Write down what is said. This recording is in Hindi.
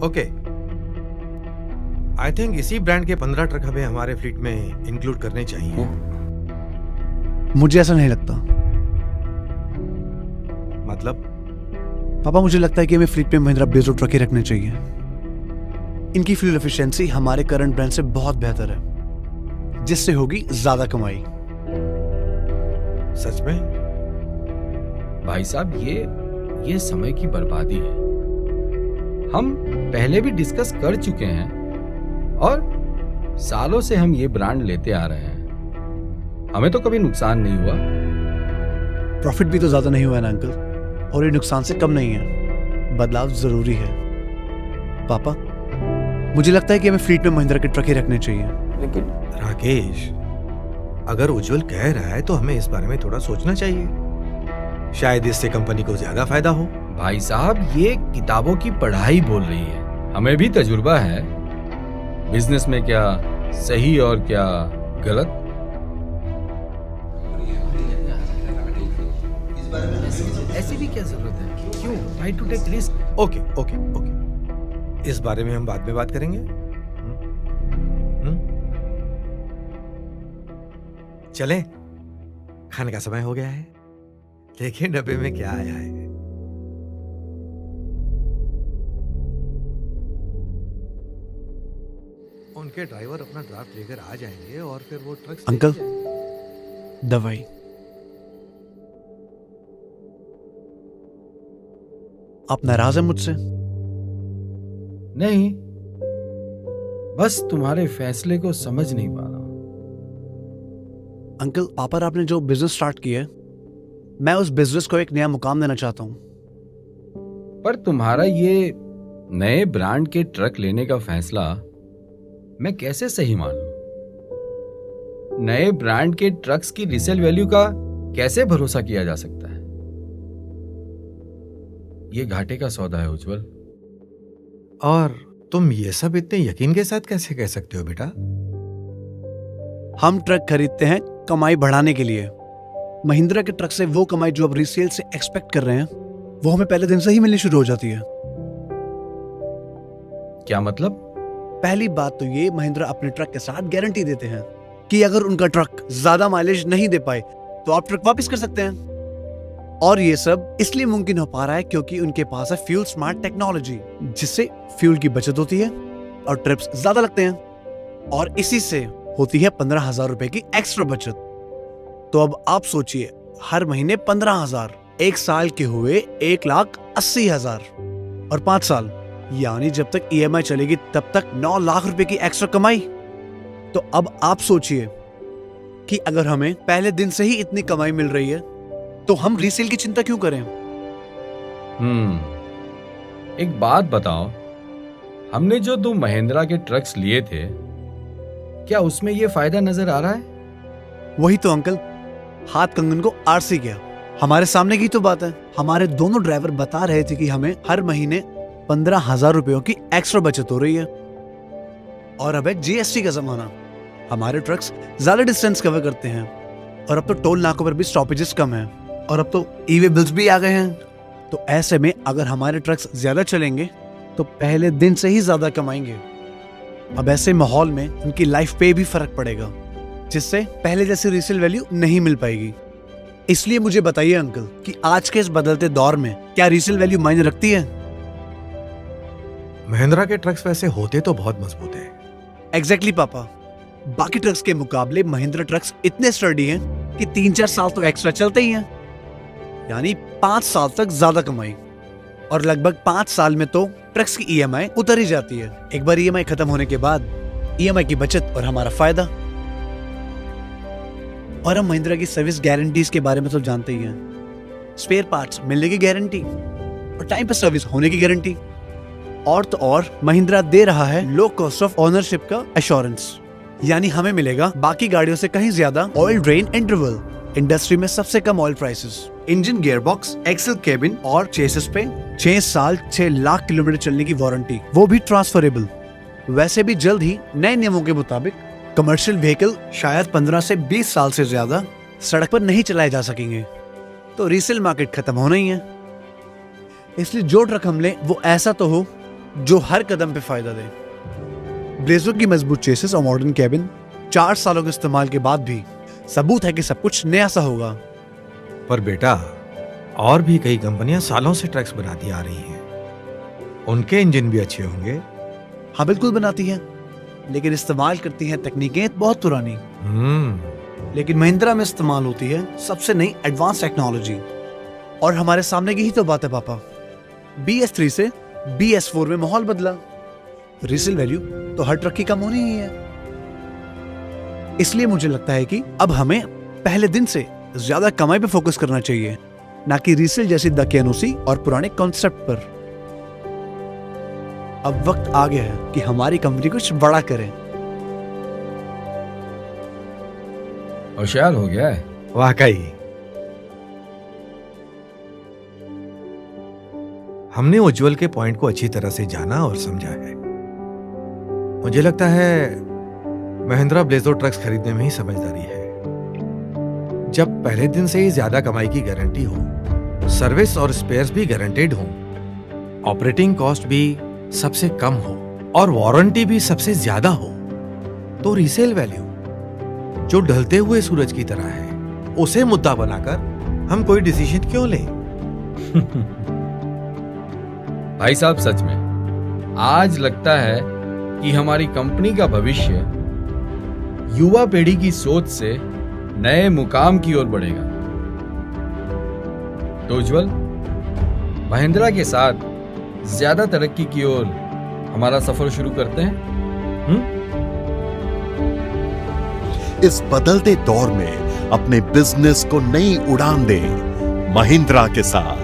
ओके, आई थिंक इसी ब्रांड के 15 ट्रक हमें हमारे फ्लीट में इंक्लूड करने चाहिए। मुझे ऐसा नहीं लगता मतलब? पापा, मुझे लगता है कि हमें फ्लीट में महिंद्रा बेजो ट्रक ही रखने चाहिए। इनकी फ्यूल एफिशिएंसी हमारे करंट ब्रांड से बहुत बेहतर है, जिससे होगी ज्यादा कमाई। सच में? भाई साहब, ये समय की बर्बादी है। हम पहले भी डिस्कस कर चुके हैं और सालों से हम ये ब्रांड लेते आ रहे हैं। हमें तो कभी नुकसान नहीं हुआ। प्रॉफिट भी तो ज्यादा नहीं हुआ है ना अंकल, और ये नुकसान से कम नहीं है। बदलाव जरूरी है। पापा, मुझे लगता है कि हमें फ्लीट में महिंद्रा के ट्रक ही रखने चाहिए। लेकिन राकेश, अगर उज्जवल कह रहा है तो हमें इस बारे में थोड़ा सोचना चाहिए। शायद इससे कंपनी को ज्यादा फायदा हो। भाई साहब, ये किताबों की पढ़ाई बोल रही है। हमें भी तजुर्बा है बिजनेस में, क्या सही और क्या गलत। ऐसी भी क्या जरूरत है? क्यों try to take risk? Okay okay okay, इस बारे में हम बाद में बात करेंगे। चलें, खाने का समय हो गया है। देखिए डब्बे में क्या आया है। उनके ड्राइवर अपना ड्राफ्ट लेकर आ जाएंगे और फिर वो ट्रक से अंकल, लेके जाएंगे। दवाई। आप नाराज हैं मुझसे? नहीं, बस तुम्हारे फैसले को समझ नहीं पा रहा। अंकल, पापा आपने जो बिजनेस स्टार्ट किया है, मैं उस बिजनेस को एक नया मुकाम देना चाहता हूं। पर तुम्हारा ये नए ब्रांड के ट्रक लेने का फैसला मैं कैसे सही मान लूं? नए ब्रांड के ट्रक्स की रीसेल वैल्यू का कैसे भरोसा किया जा सकता है? ये घाटे का सौदा है उज्जवल। और तुम ये सब इतने यकीन के साथ कैसे कह सकते हो बेटा? हम ट्रक खरीदते हैं कमाई बढ़ाने के लिए। महिंद्रा के ट्रक से वो कमाई जो अब रीसेल से एक्सपेक्ट कर रहे हैं, वो हमें पहले दिन से ही मिलनी शुरू हो जाती है। क्या मतलब? पहली बात तो ये, महिंद्रा अपने ट्रक के साथ गारंटी देते हैं कि अगर उनका ट्रक ज्यादा माइलेज नहीं दे पाए तो आप ट्रक वापस कर सकते हैं। और ये सब इसलिए मुमकिन हो पा रहा है क्योंकि उनके पास है फ्यूल स्मार्ट टेक्नोलॉजी, जिससे फ्यूल की बचत होती है और ट्रिप्स ज्यादा लगते हैं, और इसी से होती है 15,000 रुपए की एक्स्ट्रा बचत। तो अब आप सोचिए, हर महीने 15,000, एक साल के हुए 1,80,000, और 5 साल यानी जब तक EMI चलेगी तब तक 9 लाख रुपए की एक्स्ट्रा कमाई। तो अब आप सोचिए कि अगर हमें पहले दिन से ही इतनी कमाई मिल रही है तो हम रीसेल की चिंता क्यों करें? एक बात बताओ, हमने जो 2 महिंद्रा के ट्रक्स लिए थे, क्या उसमें ये फायदा नजर आ रहा है? वही तो अंकल, हाथ कंगन को आरसी गया। हमारे सामने की तो बात है। हमारे दोनों ड्राइवर बता रहे थे कि हमें हर महीने 15,000 रुपयों की एक्स्ट्रा बचत हो रही है। और अब है GST का जमाना। हमारे ट्रक्स ज्यादा डिस्टेंस कवर करते हैं, और अब तो टोल नाकों पर भी स्टॉपेजेस कम हैं, और अब तो ई-वे बिल्स भी आ गए हैं। तो ऐसे में अगर हमारे ट्रक्स ज्यादा चलेंगे तो पहले दिन से ही ज्यादा कमाएंगे। अब ऐसे माहौल में उनकी लाइफ पे भी फर्क पड़ेगा, जिससे पहले जैसी रीसेल वैल्यू नहीं मिल पाएगी। इसलिए मुझे बताइए अंकल कि आज के इस बदलते दौर में क्या रीसेल वैल्यू मायने रखती है? महिंद्रा के ट्रक्स वैसे होते तो बहुत मजबूत है। एग्जैक्टली पापा, बाकी ट्रक्स के मुकाबले महिंद्रा ट्रक्स इतने स्टर्डी हैं कि 3-4 साल तो एक्स्ट्रा चलते ही हैं, यानी 5 साल तक ज्यादा कमाई। और लगभग 5 साल में तो ट्रक्स की EMI उतर ही जाती है। एक बार EMI खत्म होने के बाद EMI की बचत और हमारा फायदा। और हम महिंद्रा की सर्विस गारंटीज के बारे में तो जानते ही हैं। स्पेयर पार्ट्स मिलने की गारंटी और टाइम पर सर्विस होने की गारंटी। और तो और महिंद्रा दे रहा है लो कॉस्ट ऑफ ओनरशिप का एश्योरेंस, यानी हमें मिलेगा बाकी गाड़ियों से कहीं ज्यादा ऑयल ड्रेन इंटरवल, इंडस्ट्री में सबसे कम oil prices, engine gearbox, axle cabin और चेसिस पे 6 साल 6 लाख किलोमीटर चलने की वारंटी, वो भी ट्रांसफरेबल। वैसे भी जल्द ही नए नियमों के मुताबिक कमर्शियल व्हीकल शायद 15 से 20 साल से ज्यादा सड़क पर नहीं चलाए जा सकेंगे। तो रीसेल मार्केट खत्म होना ही है। इसलिए जो ट्रक हम लें वो ऐसा तो हो जो हर कदम पे फायदा दे। ब्लेजो की मजबूत चेसिस और मॉडर्न कैबिन 4 सालों के इस्तेमाल के बाद भी सबूत है कि सब कुछ नया सा होगा। पर बेटा, और भी कई कंपनियां सालों से ट्रक्स बनाती आ रही हैं। उनके इंजन भी अच्छे होंगे। हाँ बिल्कुल बनाती है, लेकिन इस्तेमाल करती हैं तकनीकें बहुत पुरानी। लेकिन महिंद्रा में इस्तेमाल होती है सबसे नई एडवांस टेक्नोलॉजी। और हमारे सामने की ही तो बात है पापा, BS3 से BS4 में माहौल बदला। रीसेल वैल्यू तो हर ट्रक की कम होनी ही है। इसलिए मुझे लगता है कि अब हमें पहले दिन से ज्यादा कमाई पे फोकस करना चाहिए, ना कि रीसेल जैसी दकियानूसी और पुराने कॉन्सेप्ट पर। अब वक्त आ गया है कि हमारी कंपनी कुछ बड़ा करे। होशियार हो गया है। वाकई हमने उज्जवल के पॉइंट को अच्छी तरह से जाना और समझा है। मुझे लगता है महिंद्रा ब्लेजो ट्रक्स खरीदने में ही समझदारी है। जब पहले दिन से ही ज्यादा कमाई की गारंटी हो, सर्विस और स्पेयर्स भी गारंटेड हो, ऑपरेटिंग कॉस्ट भी सबसे कम हो और वारंटी भी सबसे ज्यादा हो, तो रीसेल वैल्यू जो ढलते हुए सूरज की तरह है, उसे मुद्दा बनाकर हम कोई डिसीजन क्यों लें? भाई साहब, सच में आज लगता है कि हमारी कंपनी का भविष्य युवा पीढ़ी की सोच से नए मुकाम की ओर बढ़ेगा। तो उज्जवल, महिंद्रा के साथ ज्यादा तरक्की की ओर हमारा सफर शुरू करते हैं। इस बदलते दौर में अपने बिजनेस को नई उड़ान दें महिंद्रा के साथ।